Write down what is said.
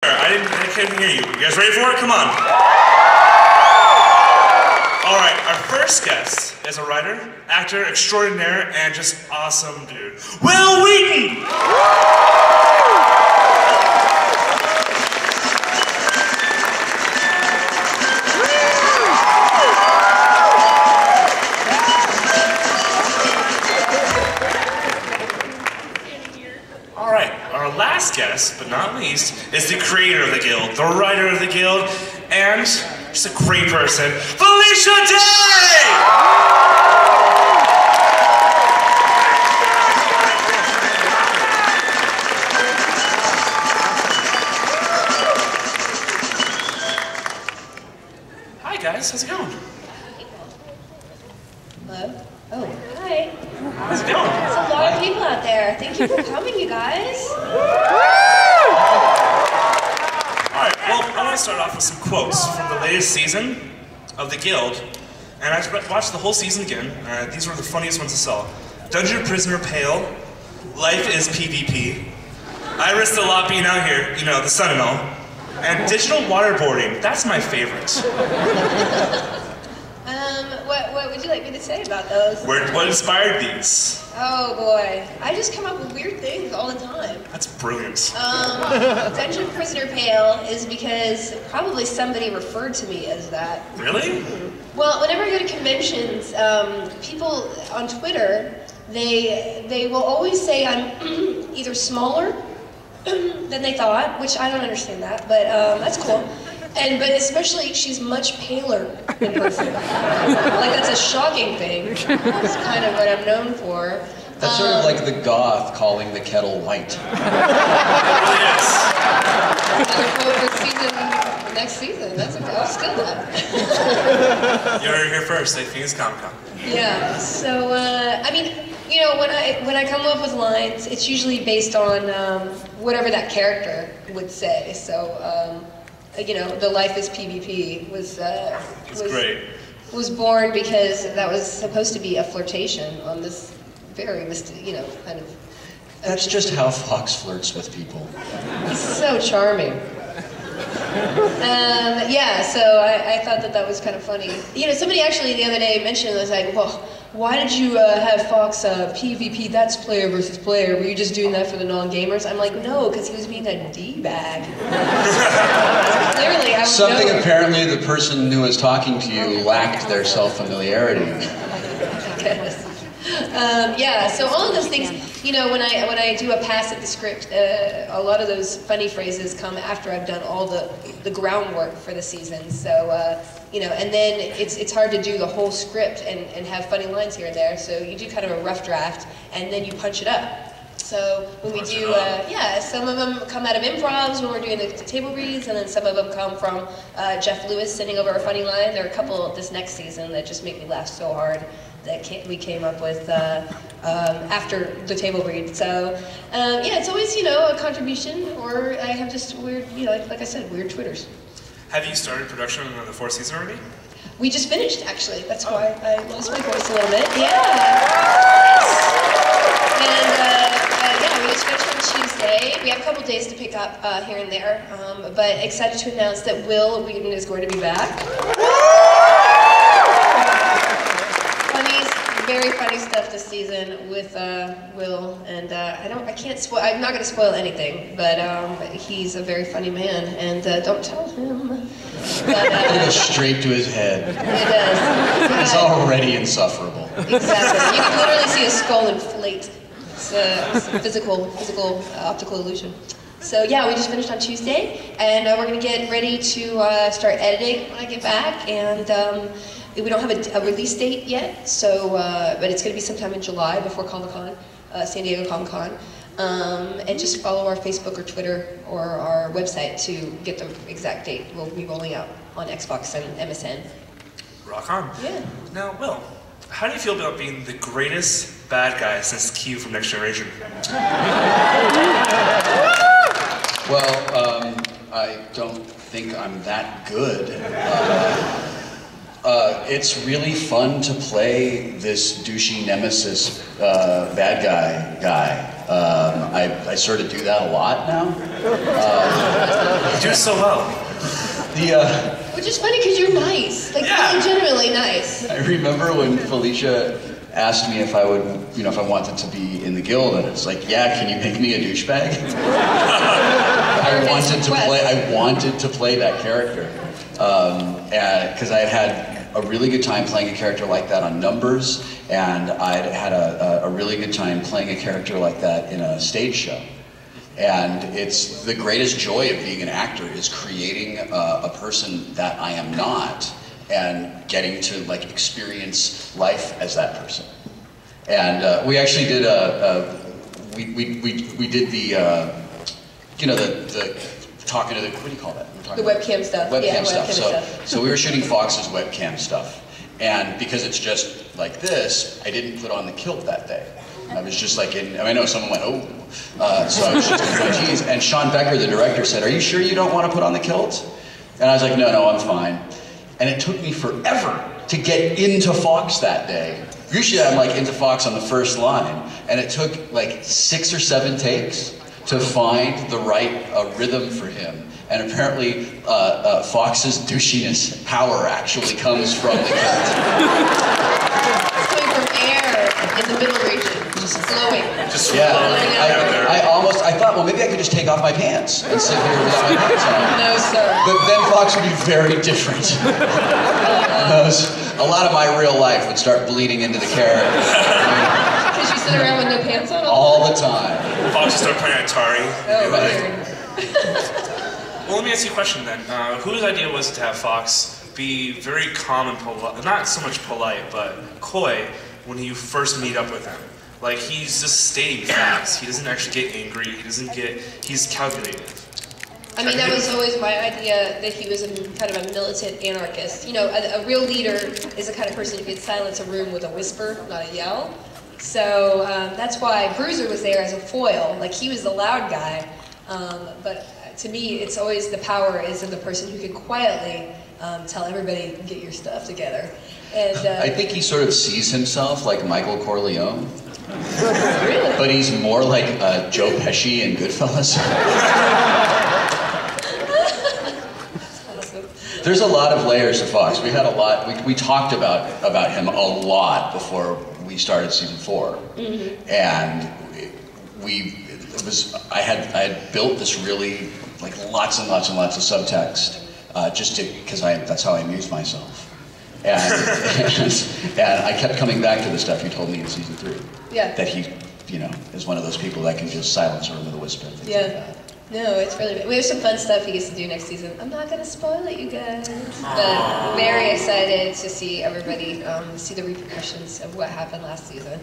I couldn't hear you. You guys ready for it? Come on. All right, our first guest is a writer, actor extraordinaire, and just awesome dude. Wheaton! All right, our last guest, but not least, is the creator of the Guild, the writer of the Guild, and just a great person, Felicia Day! Hi guys, how's it going? Hello? Oh, hi. How's it going? There's a lot of people out there. Thank you for coming, you guys. Alright, well, I want to start off with some quotes from the latest season of the Guild. And I watched the whole season again. These were the funniest ones I saw. Dungeon Prisoner Pale. Life is PvP. I risked a lot being out here, you know, the sun and all. And digital waterboarding. That's my favorite. What would you like me to say about those? What inspired these? Oh boy, I just come up with weird things all the time. That's brilliant. Dungeon Prisoner Pale is because probably somebody referred to me as that. Really? Well, whenever I go to conventions, people on Twitter, they will always say I'm either smaller than they thought, which I don't understand that, but that's cool. But especially, she's much paler in person. Like, that's a shocking thing. That's kind of what I'm known for. That's sort of like the goth calling the kettle white. Yes. Another quote for next season. That's okay. I'll steal that. You heard it here first at Phoenix Comic-Con. Yeah. So, I mean, you know, when I come up with lines, it's usually based on whatever that character would say. So. You know, the Life is PvP was great. Was born because that was supposed to be a flirtation on this very you know, kind of. That's just how Fox flirts with people. He's so charming. Yeah, so I thought that was kind of funny. You know, somebody actually the other day mentioned, was like, well, why did you have Fox PvP, that's player versus player? Were you just doing that for the non-gamers? I'm like, no, because he was being a D-bag. Clearly, I was Something apparently the person who was talking to you lacked their self-familiarity. Yeah, so all of those things, you know, when I do a pass at the script, a lot of those funny phrases come after I've done all the groundwork for the season. So, you know, and then it's hard to do the whole script and have funny lines here and there. So you do kind of a rough draft, and then you punch it up. So when we do, yeah, some of them come out of improvs when we're doing the table reads, and then some of them come from Jeff Lewis sending over a funny line. There are a couple this next season that just make me laugh so hard that we came up with after the table read. So yeah, it's always, you know, a contribution, or I have just weird, you know, like I said, weird Twitters. Have you started production on the fourth season already? We just finished, actually. That's why I lost my voice a little bit. Yeah. And yeah, we just finished on Tuesday. We have a couple days to pick up here and there, but excited to announce that Will Wheaton is going to be back. Very funny stuff this season with Will, and I can't spoil. I'm not going to spoil anything, but he's a very funny man, and don't tell him. But, it goes straight to his head. It does. It's already insufferable. Exactly. You can literally see his skull inflate. It's a physical optical illusion. So yeah, we just finished on Tuesday, and we're going to get ready to start editing when I get back, and. We don't have a release date yet, so but it's going to be sometime in July before Comic-Con, San Diego Comic-Con. And just follow our Facebook or Twitter or our website to get the exact date. We'll be rolling out on Xbox and MSN. Rock on. Yeah. Now, Will, how do you feel about being the greatest bad guy since Q from Next Generation? Well, I don't think I'm that good. It's really fun to play this douchey nemesis bad guy. I sort of do that a lot now. You do so well. Which is funny because you're nice, like legitimately nice. I remember when Felicia asked me if I would, if I wanted to be in the guild, and it's like, yeah, can you make me a douchebag? I wanted to play that character, because I had a really good time playing a character like that on Numbers, and I'd had a really good time playing a character like that in a stage show. And it's the greatest joy of being an actor is creating a person that I am not and getting to like experience life as that person. And we actually did we did the talking to the, what do you call that? The webcam stuff. Webcam stuff. So we were shooting Fox's webcam stuff. And because it's just like this, I didn't put on the kilt that day. I was just like I know someone went, oh. So I was just in my jeans. And Sean Becker, the director, said, are you sure you don't want to put on the kilt? And I was like, no, I'm fine. And it took me forever to get into Fox that day. Usually I'm like into Fox on the first line. And it took like 6 or 7 takes to find the right rhythm for him. And apparently Fox's douchiness power actually comes from the kilt. It's coming from air in the middle region, just flowing. Just flowing out there. I thought, well, maybe I could just take off my pants and sit here without my pants on. No, sir. But then Fox would be very different. A lot of my real life would start bleeding into the character. Because you sit around with no pants on? All the time. Fox would start playing Atari. Oh, Right. Well, let me ask you a question then. Whose idea was it to have Fox be very calm and polite, not so much polite, but coy when you first meet up with him? Like, he's just stating facts. He doesn't actually get angry. He's calculated. I mean, that was always my idea, that he was kind of a militant anarchist. You know, a real leader is the kind of person who can silence a room with a whisper, not a yell. So that's why Bruiser was there as a foil. Like, he was the loud guy. But to me, it's always the power is in the person who can quietly tell everybody, get your stuff together. And I think he sort of sees himself like Michael Corleone. Really? But he's more like Joe Pesci in Goodfellas. Awesome. There's a lot of layers to Fox. We had a lot. We talked about him a lot before we started season 4, and I had built this really like lots and lots and lots of subtext just because that's how I amuse myself. And I kept coming back to the stuff you told me in season 3. Yeah. That he, is one of those people that can just silence a room with a whisper. And things like that. No, it's really, we have some fun stuff he gets to do next season. I'm not going to spoil it, you guys. But very excited to see everybody see the repercussions of what happened last season.